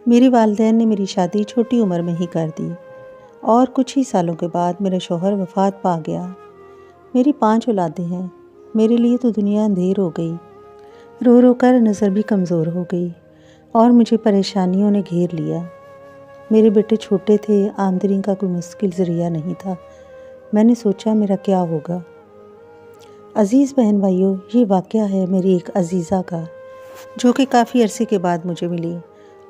میری والدین نے میری شادی چھوٹی عمر میں ہی کر دی اور کچھ ہی سالوں کے بعد میرا شوہر وفات پا گیا۔ میری 5 اولادیں ہیں۔ میرے لیے تو دنیا اندھیر ہو گئی، رو رو کر نظر بھی کمزور ہو گئی اور مجھے پریشانیوں نے گھیر لیا۔ میرے بیٹے چھوٹے تھے، آمدنی کا کوئی مستقل ذریعہ نہیں تھا۔ میں نے سوچا میرا کیا ہوگا۔ عزیز بہن بھائیوں، یہ واقعہ ہے میری ایک عزیزہ کا، جو کہ کافی عرصے کے بعد مجھے ملی،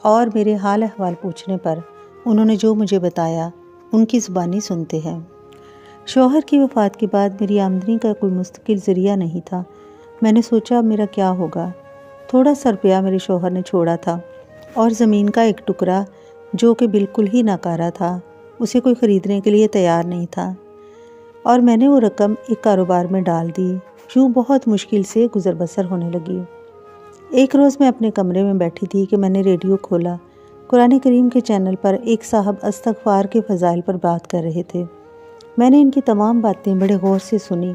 اور میرے حال احوال پوچھنے پر انہوں نے جو مجھے بتایا ان کی زبانی سنتے ہیں۔ شوہر کی وفات کے بعد میری آمدنی کا کوئی مستقل ذریعہ نہیں تھا۔ میں نے سوچا میرا کیا ہوگا۔ تھوڑا سا روپیہ میرے شوہر نے چھوڑا تھا اور زمین کا ایک ٹکڑا جو کہ بالکل ہی ناکارہ تھا، اسے کوئی خریدنے کے لیے تیار نہیں تھا، اور میں نے وہ رقم ایک کاروبار میں ڈال دی۔ یوں بہت مشکل سے گزر بسر ہونے لگی۔ ایک روز میں اپنے کمرے میں بیٹھی تھی کہ میں نے ریڈیو کھولا۔ قرآن کریم کے چینل پر ایک صاحب استغفار کے فضائل پر بات کر رہے تھے۔ میں نے ان کی تمام باتیں بڑے غور سے سنی۔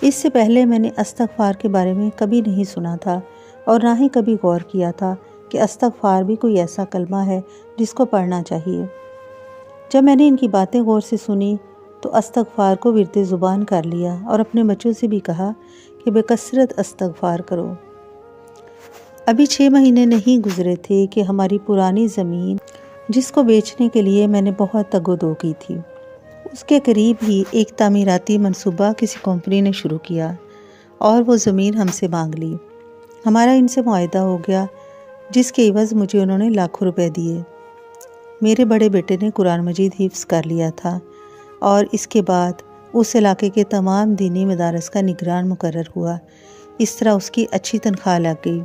اس سے پہلے میں نے استغفار کے بارے میں کبھی نہیں سنا تھا اور نہ ہی کبھی غور کیا تھا کہ استغفار بھی کوئی ایسا کلمہ ہے جس کو پڑھنا چاہیے۔ جب میں نے ان کی باتیں غور سے سنی تو استغفار کو ورد زبان کر لیا اور اپنے بچوں سے بھی کہا کہ بے کثرت استغفار کرو۔ ابھی 6 مہینے نہیں گزرے تھے کہ ہماری پرانی زمین، جس کو بیچنے کے لیے میں نے بہت تگ و دو کی تھی، اس کے قریب ہی ایک تعمیراتی منصوبہ کسی کمپنی نے شروع کیا اور وہ زمین ہم سے مانگ لی۔ ہمارا ان سے معاہدہ ہو گیا، جس کے عوض مجھے انہوں نے لاکھوں روپے دیے۔ میرے بڑے بیٹے نے قرآن مجید حفظ کر لیا تھا اور اس کے بعد اس علاقے کے تمام دینی مدارس کا نگران مقرر ہوا۔ اس طرح اس کی اچھی تنخواہ لگ گئی۔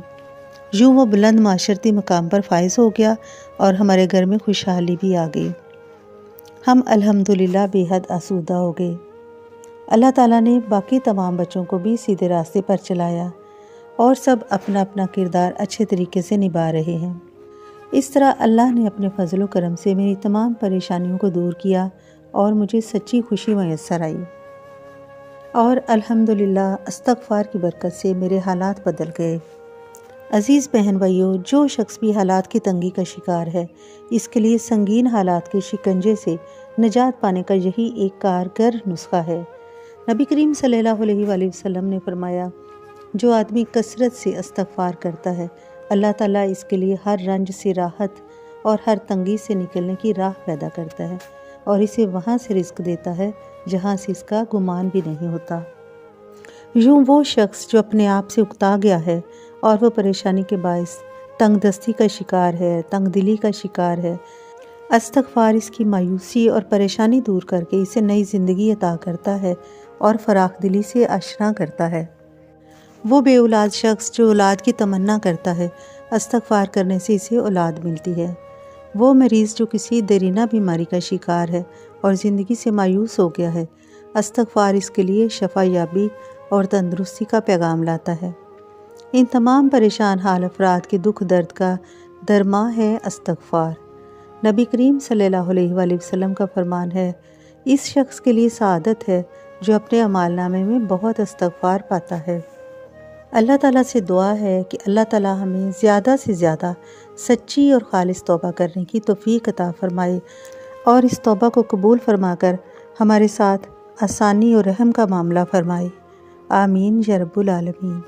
یوں وہ بلند معاشرتی مقام پر فائز ہو گیا اور ہمارے گھر میں خوشحالی بھی آ گئی۔ ہم الحمدللہ بے حد آسودہ ہو گئے۔ اللہ تعالیٰ نے باقی تمام بچوں کو بھی سیدھے راستے پر چلایا اور سب اپنا اپنا کردار اچھے طریقے سے نبھا رہے ہیں۔ اس طرح اللہ نے اپنے فضل و کرم سے میری تمام پریشانیوں کو دور کیا اور مجھے سچی خوشی میسر آئی، اور الحمدللہ استغفار کی برکت سے میرے حالات بدل گئے۔ عزیز بہن بھائیوں، جو شخص بھی حالات کی تنگی کا شکار ہے، اس کے لیے سنگین حالات کے شکنجے سے نجات پانے کا یہی ایک کارگر نسخہ ہے۔ نبی کریم صلی اللہ علیہ وآلہ وسلم نے فرمایا، جو آدمی کثرت سے استغفار کرتا ہے، اللہ تعالیٰ اس کے لیے ہر رنج سے راحت اور ہر تنگی سے نکلنے کی راہ پیدا کرتا ہے اور اسے وہاں سے رزق دیتا ہے جہاں سے اس کا گمان بھی نہیں ہوتا۔ یوں وہ شخص جو اپنے آپ سے اکتا گیا ہے اور وہ پریشانی کے باعث تنگ دستی کا شکار ہے، تنگ دلی کا شکار ہے، استغفار اس کی مایوسی اور پریشانی دور کر کے اسے نئی زندگی عطا کرتا ہے اور فراخ دلی سے آشنا کرتا ہے۔ وہ بے اولاد شخص جو اولاد کی تمنا کرتا ہے، استغفار کرنے سے اسے اولاد ملتی ہے۔ وہ مریض جو کسی دیرینہ بیماری کا شکار ہے اور زندگی سے مایوس ہو گیا ہے، استغفار اس کے لیے شفا یابی اور تندرستی کا پیغام لاتا ہے۔ ان تمام پریشان حال افراد کے دکھ درد کا درماں ہے استغفار۔ نبی کریم صلی اللہ علیہ وآلہ وسلم کا فرمان ہے، اس شخص کے لیے سعادت ہے جو اپنے اعمال نامے میں بہت استغفار پاتا ہے۔ اللہ تعالیٰ سے دعا ہے کہ اللہ تعالیٰ ہمیں زیادہ سے زیادہ سچی اور خالص توبہ کرنے کی توفیق عطا فرمائے اور اس توبہ کو قبول فرما کر ہمارے ساتھ آسانی اور رحم کا معاملہ فرمائے۔ آمین یا رب العالمین۔